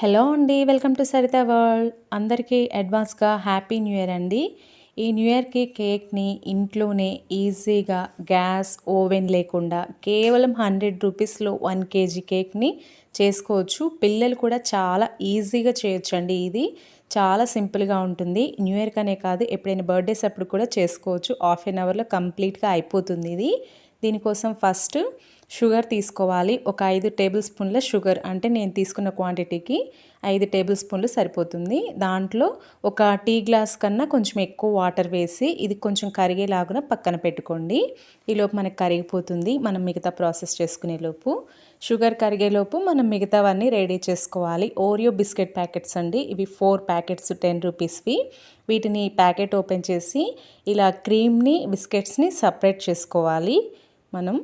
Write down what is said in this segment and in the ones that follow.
Hello అండి. Welcome to Saritha world. అందరికీ అడ్వాన్స్‌గా హ్యాపీ న్యూ ఇయర్ అండి. ఈ న్యూ ఇయర్‌కి కేక్‌ని ఇంట్లోనే ఈజీగా గ్యాస్, ఓవెన్ లేకుండా కేవలం రూ. 100లో 1 కేజీ కేక్‌ని చేసుకోవచ్చు. పిల్లలు కూడా చాలా ఈజీగా చేయొచ్చండి ఇది. చాలా సింపుల్‌గా ఉంటుంది. న్యూ ఇయర్‌కనే కాదు, ఎప్పుడైనా బర్త్‌డేస్ అప్పుడు కూడా చేసుకోవచ్చు. హాఫ్ ఎన్ అవర్‌లో కంప్లీట్‌గా అయిపోతుంది ఇది. దీనికోసం ఫస్ట్ షుగర్ తీసుకోవాలి. ఒక 5 టేబుల్ స్పూన్ల షుగర్, అంటే నేను తీసుకున్న క్వాంటిటీకి 5 టేబుల్ స్పూన్లు సరిపోతుంది. దాంట్లో ఒక టీ గ్లాస్ కన్నా కొంచెం ఎక్కువ వాటర్ వేసి ఇది కొంచెం కరిగేలాగా పక్కన పెట్టుకోండి. ఈలోపు మనకు కరిగిపోతుంది, మనం మిగతా ప్రాసెస్ చేసుకునేలోపు. షుగర్ కరిగేలోపు మనం మిగతావన్నీ రెడీ చేసుకోవాలి. ఓరియో బిస్కెట్ ప్యాకెట్స్ అండి, ఇవి 4 ప్యాకెట్స్ 10 రూపీస్వి. వీటిని ప్యాకెట్ ఓపెన్ చేసి ఇలా క్రీమ్ని, బిస్కెట్స్ని సపరేట్ చేసుకోవాలి. మనం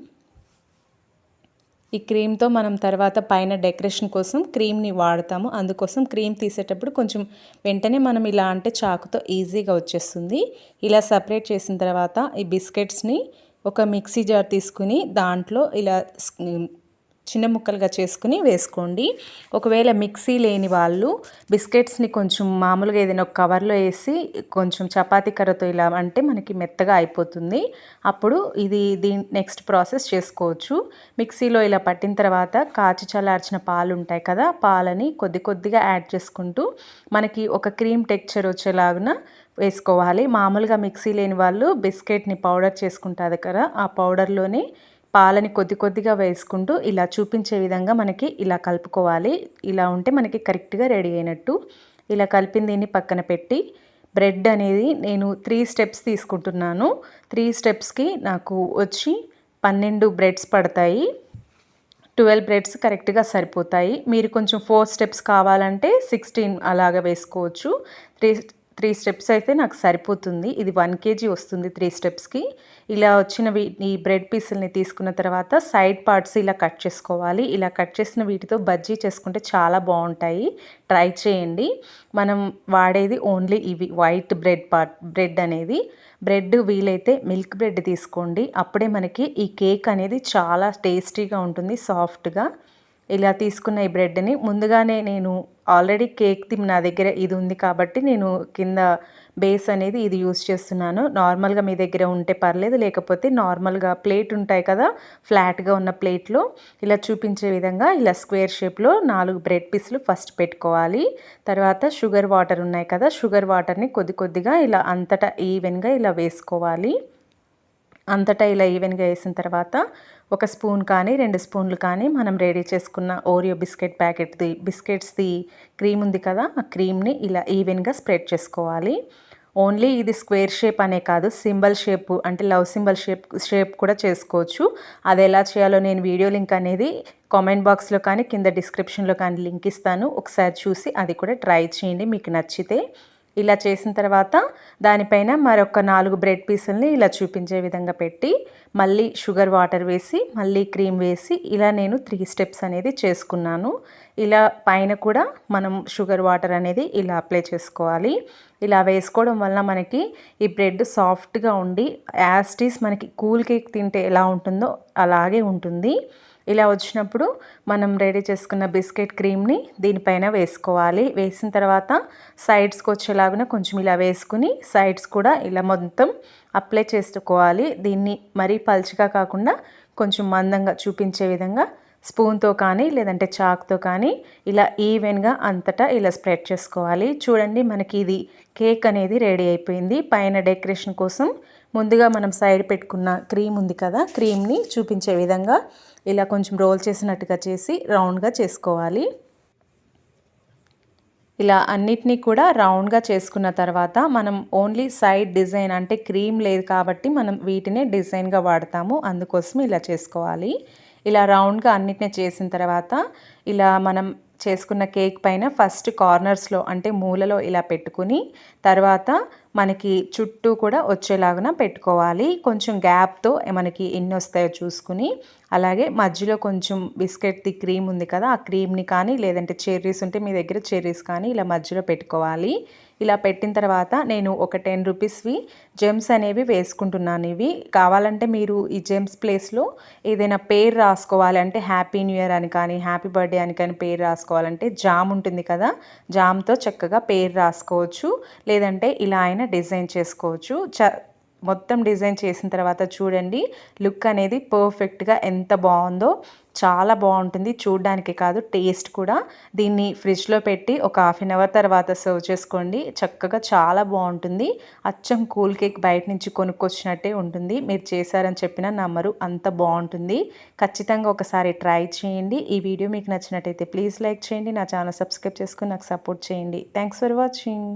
ఈ క్రీమ్తో మనం తర్వాత పైన డెకరేషన్ కోసం క్రీమ్ని వాడతాము. అందుకోసం క్రీమ్ తీసేటప్పుడు కొంచెం వెంటనే మనం ఇలా అంటే చాకుతో ఈజీగా వచ్చేస్తుంది. ఇలా సపరేట్ చేసిన తర్వాత ఈ బిస్కెట్స్ని ఒక మిక్సీ జార్ తీసుకుని దాంట్లో ఇలా చిన్న ముక్కలుగా చేసుకుని వేసుకోండి. ఒకవేళ మిక్సీ లేని వాళ్ళు బిస్కెట్స్ని కొంచెం మామూలుగా ఏదైనా ఒక కవర్లో వేసి కొంచెం చపాతీ కర్రతో ఇలా అంటే మనకి మెత్తగా అయిపోతుంది. అప్పుడు దీని నెక్స్ట్ ప్రాసెస్ చేసుకోవచ్చు. మిక్సీలో ఇలా పట్టిన తర్వాత కాచి చల్లార్చిన పాలు ఉంటాయి కదా, పాలని కొద్ది కొద్దిగా యాడ్ చేసుకుంటూ మనకి ఒక క్రీమ్ టెక్స్చర్ వచ్చేలాగా వేసుకోవాలి. మామూలుగా మిక్సీ లేని వాళ్ళు బిస్కెట్ని పౌడర్ చేసుకుంటారు కదా, ఆ పౌడర్లోనే పాలని కొద్ది కొద్దిగా వేసుకుంటూ ఇలా చూపించే విధంగా మనకి ఇలా కలుపుకోవాలి. ఇలా ఉంటే మనకి కరెక్ట్గా రెడీ అయినట్టు. ఇలా కలిపిన దీన్ని పక్కన పెట్టి బ్రెడ్ అనేది నేను 3 స్టెప్స్ తీసుకుంటున్నాను. 3 స్టెప్స్కి నాకు వచ్చి 12 బ్రెడ్స్ పడతాయి. 12 బ్రెడ్స్ కరెక్ట్గా సరిపోతాయి. మీరు కొంచెం 4 స్టెప్స్ కావాలంటే 16 అలాగా వేసుకోవచ్చు. 3 స్టెప్స్ అయితే నాకు సరిపోతుంది. ఇది 1 కేజీ వస్తుంది 3 స్టెప్స్కి. ఇలా వచ్చిన ఈ బ్రెడ్ పీసుల్ని తీసుకున్న తర్వాత సైడ్ పార్ట్స్ ఇలా కట్ చేసుకోవాలి. ఇలా కట్ చేసిన వీటితో బజ్జీ చేసుకుంటే చాలా బాగుంటాయి, ట్రై చేయండి. మనం వాడేది ఓన్లీ ఇవి వైట్ బ్రెడ్ అనేది. బ్రెడ్ వీలైతే మిల్క్ బ్రెడ్ తీసుకోండి, అప్పుడే మనకి ఈ కేక్ అనేది చాలా టేస్టీగా ఉంటుంది, సాఫ్ట్గా. ఇలా తీసుకున్న ఈ బ్రెడ్ని ముందుగానే నేను ఆల్రెడీ కేక్ది నా దగ్గర ఇది ఉంది కాబట్టి నేను కింద బేస్ అనేది ఇది యూస్ చేస్తున్నాను. నార్మల్గా మీ దగ్గర ఉంటే పర్లేదు, లేకపోతే నార్మల్గా ప్లేట్ ఉంటాయి కదా, ఫ్లాట్గా ఉన్న ప్లేట్లో ఇలా చూపించే విధంగా ఇలా స్క్వేర్ షేప్లో 4 బ్రెడ్ పీసులు ఫస్ట్ పెట్టుకోవాలి. తర్వాత షుగర్ వాటర్ ఉన్నాయి కదా, షుగర్ వాటర్ని కొద్ది కొద్దిగా ఇలా అంతటా ఈవెన్గా ఇలా వేసుకోవాలి. అంతటా ఇలా ఈవెన్గా వేసిన తర్వాత ఒక స్పూన్ కానీ 2 స్పూన్లు కానీ మనం రెడీ చేసుకున్న ఓరియో బిస్కెట్స్ది క్రీమ్ ఉంది కదా, ఆ క్రీమ్ని ఇలా ఈవెన్గా స్ప్రెడ్ చేసుకోవాలి. ఓన్లీ ఇది స్క్వేర్ షేప్ అనే కాదు, సింబల్ షేప్ అంటే లవ్ సింబల్ షేప్ కూడా చేసుకోవచ్చు. అది ఎలా చేయాలో నేను వీడియో లింక్ అనేది కామెంట్ బాక్స్లో కానీ కింద డిస్క్రిప్షన్లో కానీ లింక్ ఇస్తాను. ఒకసారి చూసి అది కూడా ట్రై చేయండి మీకు నచ్చితే. ఇలా చేసిన తర్వాత దానిపైన మరొక 4 బ్రెడ్ పీసుల్ని ఇలా చూపించే విధంగా పెట్టి మళ్ళీ షుగర్ వాటర్ వేసి మళ్ళీ క్రీమ్ వేసి ఇలా నేను 3 స్టెప్స్ అనేది చేసుకున్నాను. ఇలా పైన కూడా మనం షుగర్ వాటర్ అనేది ఇలా అప్లై చేసుకోవాలి. ఇలా వేసుకోవడం వల్ల మనకి ఈ బ్రెడ్ సాఫ్ట్గా ఉండి యాజ్ ఇట్ ఈజ్ మనకి కూల్ కేక్ తింటే ఎలా ఉంటుందో అలాగే ఉంటుంది. ఇలా వచ్చినప్పుడు మనం రెడీ చేసుకున్న బిస్కెట్ క్రీమ్ని దీనిపైన వేసుకోవాలి. వేసిన తర్వాత సైడ్స్కి వచ్చేలాగా కొంచెం ఇలా వేసుకుని సైడ్స్ కూడా ఇలా మొత్తం అప్లై చేసుకోవాలి. దీన్ని మరీ పల్చగా కాకుండా కొంచెం మందంగా చూపించే విధంగా స్పూన్తో కానీ లేదంటే చాక్తో కానీ ఇలా ఈవెన్గా అంతటా ఇలా స్ప్రెడ్ చేసుకోవాలి. చూడండి, మనకి ఇది కేక్ అనేది రెడీ అయిపోయింది. పైన డెకరేషన్ కోసం ముందుగా మనం సైడ్ పెట్టుకున్న క్రీమ్ ఉంది కదా, క్రీమ్ని చూపించే విధంగా ఇలా కొంచెం రోల్ చేసినట్టుగా చేసి రౌండ్గా చేసుకోవాలి. ఇలా అన్నిటినీ కూడా రౌండ్గా చేసుకున్న తర్వాత మనం ఓన్లీ సైడ్ డిజైన్ అంటే క్రీమ్ లేదు కాబట్టి మనం వీటినే డిజైన్గా వాడతాము, అందుకోసం ఇలా చేసుకోవాలి. ఇలా రౌండ్గా అన్నిటినీ చేసిన తర్వాత ఇలా మనం చేసుకున్న కేక్ పైన ఫస్ట్ కార్నర్స్లో అంటే మూలలో ఇలా పెట్టుకుని తర్వాత మనకి చుట్టూ కూడా వచ్చేలాగా పెట్టుకోవాలి. కొంచెం గ్యాప్తో మనకి ఎన్ని వస్తాయో చూసుకుని, అలాగే మధ్యలో కొంచెం బిస్కెట్ది క్రీమ్ ఉంది కదా, ఆ క్రీమ్ని కానీ లేదంటే చెర్రీస్ ఉంటే మీ దగ్గర చెర్రీస్ కానీ ఇలా మధ్యలో పెట్టుకోవాలి. ఇలా పెట్టిన తర్వాత నేను ఒక 10 రూపీస్వి జెమ్స్ అనేవి వేసుకుంటున్నాను. ఇవి కావాలంటే మీరు ఈ జెమ్స్ ప్లేస్లో ఏదైనా పేరు రాసుకోవాలి అంటే హ్యాపీ న్యూ ఇయర్ అని కానీ హ్యాపీ బర్త్డే అని కానీ పేరు రాసుకోవాలంటే జామ్ ఉంటుంది కదా, జామ్తో చక్కగా పేరు రాసుకోవచ్చు. లేదంటే ఇలా అయినా డిజైన్ చేసుకోవచ్చు. మొత్తం డిజైన్ చేసిన తర్వాత చూడండి లుక్ అనేది పర్ఫెక్ట్గా ఎంత బాగుందో. చాలా బాగుంటుంది చూడడానికి కాదు, టేస్ట్ కూడా. దీన్ని ఫ్రిడ్జ్లో పెట్టి ఒక హాఫ్ అన్ అవర్ తర్వాత సర్వ్ చేసుకోండి. చక్కగా చాలా బాగుంటుంది. అచ్చం కూల్ కేక్ బయట నుంచి కొనుక్కొచ్చినట్టే ఉంటుంది. మీరు చేశారని చెప్పినా నమ్మరు, అంత బాగుంటుంది. ఖచ్చితంగా ఒకసారి ట్రై చేయండి. ఈ వీడియో మీకు నచ్చినట్టయితే ప్లీజ్ లైక్ చేయండి. నా ఛానల్ సబ్స్క్రైబ్ చేసుకుని నాకు సపోర్ట్ చేయండి. Thanks for watching.